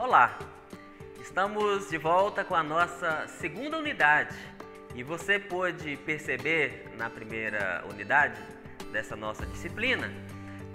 Olá! Estamos de volta com a nossa segunda unidade e você pôde perceber na primeira unidade dessa nossa disciplina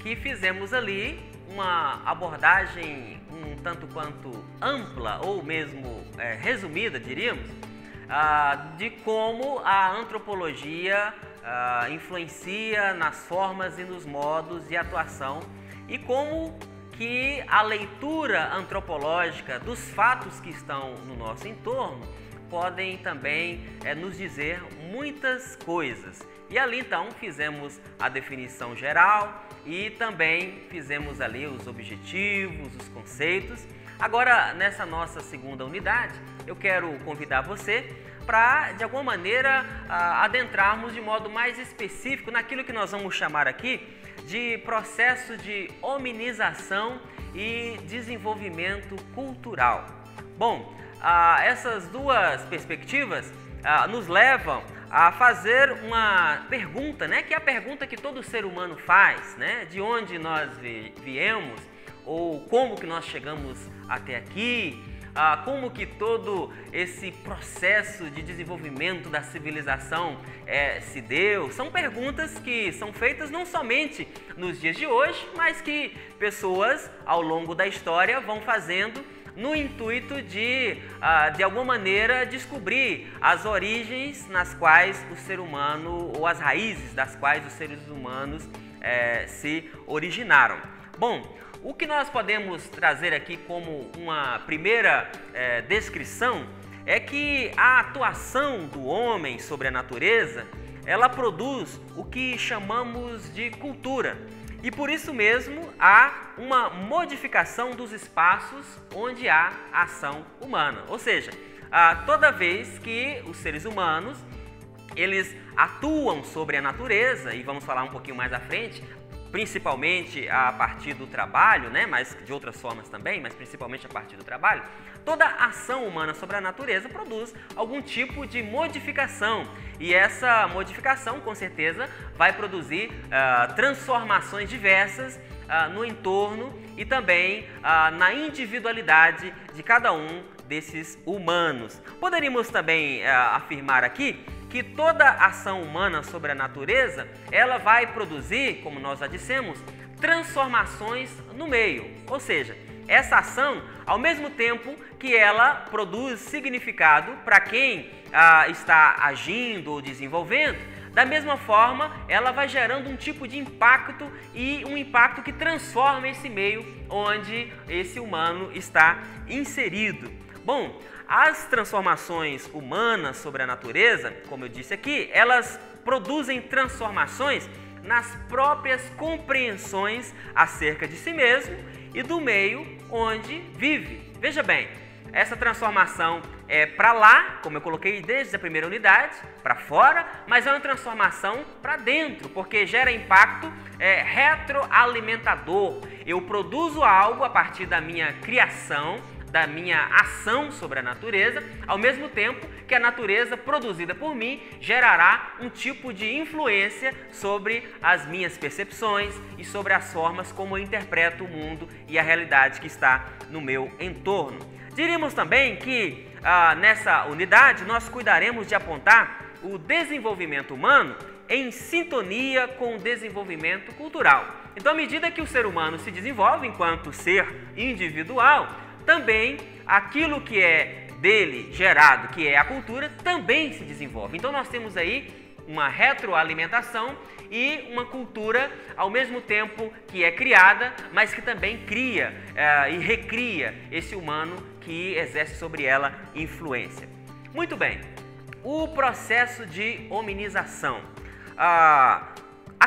que fizemos ali uma abordagem um tanto quanto ampla ou mesmo resumida, diríamos, de como a antropologia influencia nas formas e nos modos de atuação e como que a leitura antropológica dos fatos que estão no nosso entorno podem também nos dizer muitas coisas. E ali então fizemos a definição geral e também fizemos ali os objetivos, os conceitos. Agora, nessa nossa segunda unidade, eu quero convidar você para, de alguma maneira, adentrarmos de modo mais específico naquilo que nós vamos chamar aqui de processo de hominização e desenvolvimento cultural. Bom, essas duas perspectivas nos levam a fazer uma pergunta, né, que é a pergunta que todo ser humano faz, né, de onde nós viemos ou como que nós chegamos até aqui, como que todo esse processo de desenvolvimento da civilização se deu. São perguntas que são feitas não somente nos dias de hoje, mas que pessoas ao longo da história vão fazendo no intuito de alguma maneira, descobrir as origens nas quais o ser humano, ou as raízes das quais os seres humanos se originaram. Bom, o que nós podemos trazer aqui como uma primeira descrição é que a atuação do homem sobre a natureza, ela produz o que chamamos de cultura. E por isso mesmo há uma modificação dos espaços onde há ação humana. Ou seja, toda vez que os seres humanos eles atuam sobre a natureza, e vamos falar um pouquinho mais à frente, principalmente a partir do trabalho, né? Mas de outras formas também, mas principalmente a partir do trabalho, toda ação humana sobre a natureza produz algum tipo de modificação. E essa modificação, com certeza, vai produzir transformações diversas no entorno e também na individualidade de cada um desses humanos. Poderíamos também afirmar aqui que toda ação humana sobre a natureza, ela vai produzir, como nós já dissemos, transformações no meio. Ou seja, essa ação, ao mesmo tempo que ela produz significado para quem está agindo ou desenvolvendo, da mesma forma, ela vai gerando um tipo de impacto e um impacto que transforma esse meio onde esse humano está inserido. Bom, as transformações humanas sobre a natureza, como eu disse aqui, elas produzem transformações nas próprias compreensões acerca de si mesmo e do meio onde vive. Veja bem, essa transformação é para lá, como eu coloquei desde a primeira unidade, para fora, mas é uma transformação para dentro, porque gera impacto retroalimentador. Eu produzo algo a partir da minha criação, da minha ação sobre a natureza, ao mesmo tempo que a natureza produzida por mim gerará um tipo de influência sobre as minhas percepções e sobre as formas como eu interpreto o mundo e a realidade que está no meu entorno. Diríamos também que nessa unidade nós cuidaremos de apontar o desenvolvimento humano em sintonia com o desenvolvimento cultural. Então, à medida que o ser humano se desenvolve enquanto ser individual, também aquilo que é dele gerado, que é a cultura, também se desenvolve. Então nós temos aí uma retroalimentação e uma cultura ao mesmo tempo que é criada, mas que também cria e recria esse humano que exerce sobre ela influência. Muito bem, o processo de hominização. A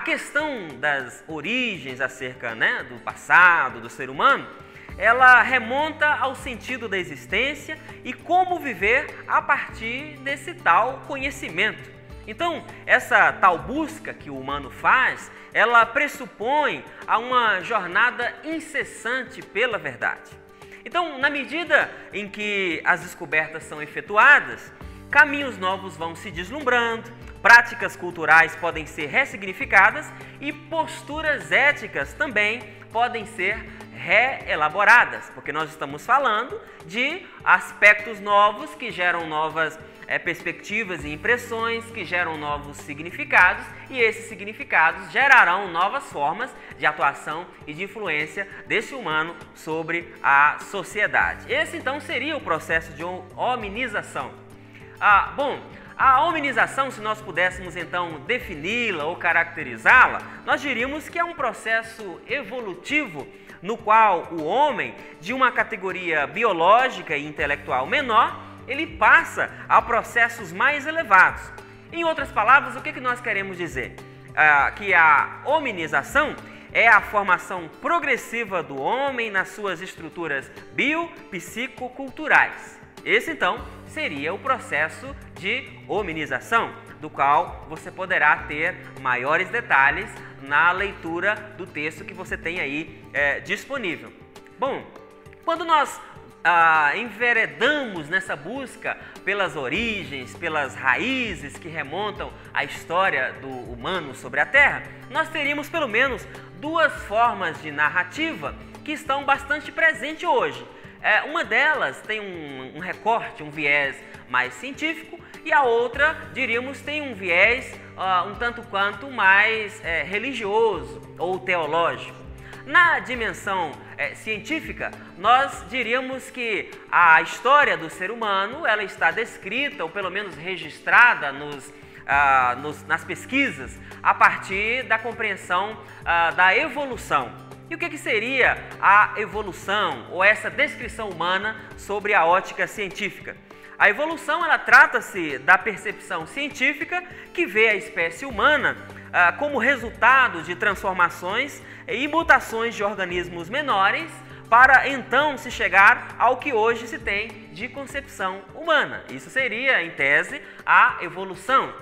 questão das origens acerca, né, do passado do ser humano, ela remonta ao sentido da existência e como viver a partir desse tal conhecimento. Então, essa tal busca que o humano faz, ela pressupõe a uma jornada incessante pela verdade. Então, na medida em que as descobertas são efetuadas, caminhos novos vão se deslumbrando, práticas culturais podem ser ressignificadas e posturas éticas também podem ser reelaboradas, porque nós estamos falando de aspectos novos que geram novas perspectivas e impressões, que geram novos significados, e esses significados gerarão novas formas de atuação e de influência desse humano sobre a sociedade. Esse então seria o processo de hominização. A hominização, se nós pudéssemos então defini-la ou caracterizá-la, nós diríamos que é um processo evolutivo no qual o homem, de uma categoria biológica e intelectual menor, ele passa a processos mais elevados. Em outras palavras, o que nós queremos dizer? Que a hominização é a formação progressiva do homem nas suas estruturas biopsicoculturais. Esse, então, seria o processo de hominização, do qual você poderá ter maiores detalhes na leitura do texto que você tem aí disponível. Bom, quando nós enveredamos nessa busca pelas origens, pelas raízes que remontam à história do humano sobre a Terra, nós teríamos pelo menos duas formas de narrativa que estão bastante presentes hoje. Uma delas tem um recorte, um viés mais científico, e a outra, diríamos, tem um viés um tanto quanto mais religioso ou teológico. Na dimensão científica, nós diríamos que a história do ser humano ela está descrita, ou pelo menos registrada nas pesquisas, a partir da compreensão da evolução. E o que seria a evolução ou essa descrição humana sobre a ótica científica? A evolução ela trata-se da percepção científica que vê a espécie humana como resultado de transformações e mutações de organismos menores para então se chegar ao que hoje se tem de concepção humana. Isso seria, em tese, a evolução.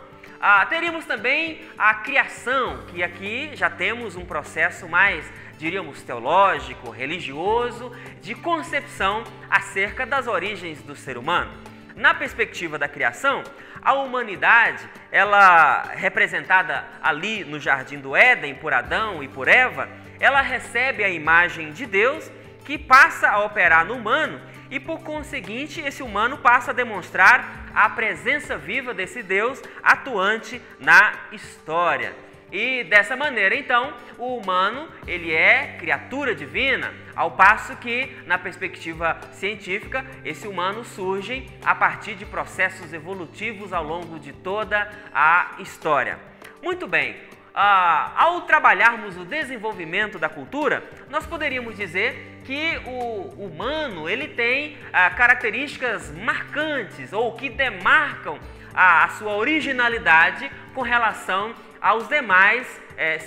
Teríamos também a criação, que aqui já temos um processo mais, diríamos, teológico, religioso, de concepção acerca das origens do ser humano. Na perspectiva da criação, a humanidade, ela representada ali no Jardim do Éden por Adão e por Eva, ela recebe a imagem de Deus que passa a operar no humano e, por conseguinte, esse humano passa a demonstrar a presença viva desse Deus atuante na história. E dessa maneira, então, o humano ele é criatura divina, ao passo que, na perspectiva científica, esse humano surge a partir de processos evolutivos ao longo de toda a história. Muito bem, ao trabalharmos o desenvolvimento da cultura, nós poderíamos dizer que o humano ele tem características marcantes ou que demarcam a sua originalidade com relação aos demais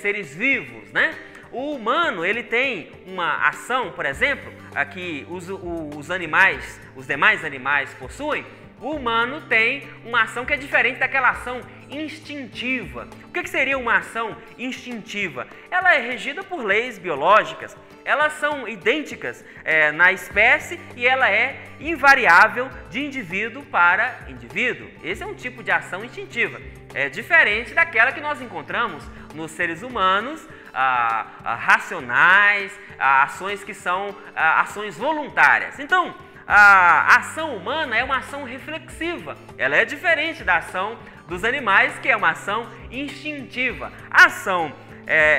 seres vivos, né? O humano ele tem uma ação, por exemplo, que os animais, os demais animais possuem. O humano tem uma ação que é diferente daquela ação instintiva. O que seria uma ação instintiva? Ela é regida por leis biológicas, elas são idênticas na espécie e ela é invariável de indivíduo para indivíduo. Esse é um tipo de ação instintiva. É diferente daquela que nós encontramos nos seres humanos, racionais, ações que são ações voluntárias. Então, a ação humana é uma ação reflexiva. Ela é diferente da ação dos animais, que é uma ação instintiva. A ação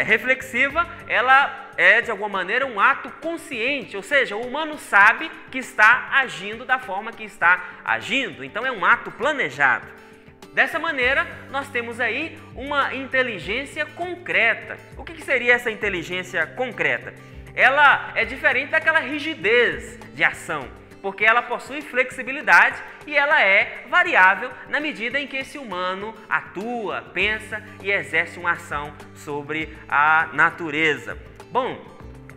reflexiva, ela é de alguma maneira um ato consciente, ou seja, o humano sabe que está agindo da forma que está agindo. Então é um ato planejado. Dessa maneira, nós temos aí uma inteligência concreta. O que seria essa inteligência concreta? Ela é diferente daquela rigidez de ação, porque ela possui flexibilidade e ela é variável na medida em que esse humano atua, pensa e exerce uma ação sobre a natureza. Bom,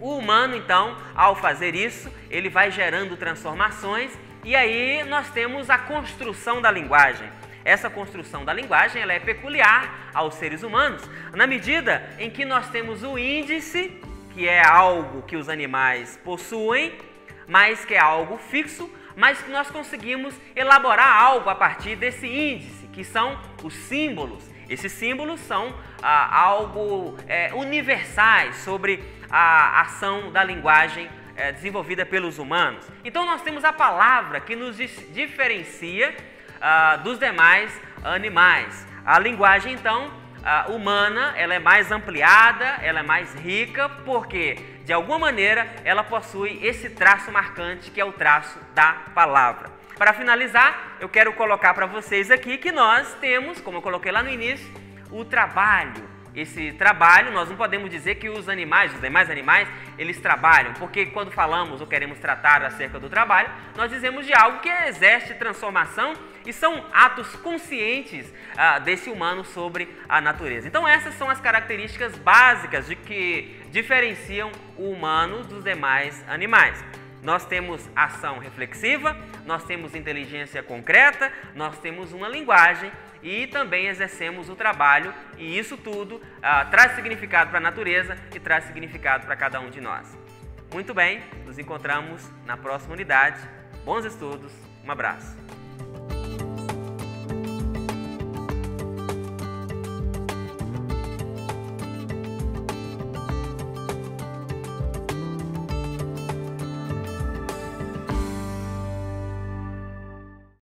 o humano então, ao fazer isso, ele vai gerando transformações e aí nós temos a construção da linguagem. Essa construção da linguagem ela é peculiar aos seres humanos, na medida em que nós temos o índice, que é algo que os animais possuem, mas que é algo fixo, mas que nós conseguimos elaborar algo a partir desse índice, que são os símbolos. Esses símbolos são algo universais sobre a ação da linguagem desenvolvida pelos humanos. Então nós temos a palavra que nos diferencia dos demais animais. A linguagem, então, humana, ela é mais ampliada, ela é mais rica, porque, de alguma maneira, ela possui esse traço marcante que é o traço da palavra. Para finalizar, eu quero colocar para vocês aqui que nós temos, como eu coloquei lá no início, o trabalho. Esse trabalho, nós não podemos dizer que os demais animais, eles trabalham, porque quando falamos ou queremos tratar acerca do trabalho, nós dizemos de algo que exerce transformação e são atos conscientes desse humano sobre a natureza. Então essas são as características básicas de que diferenciam o humano dos demais animais. Nós temos ação reflexiva, nós temos inteligência concreta, nós temos uma linguagem e também exercemos o trabalho, e isso tudo traz significado para a natureza e traz significado para cada um de nós. Muito bem, nos encontramos na próxima unidade. Bons estudos, um abraço.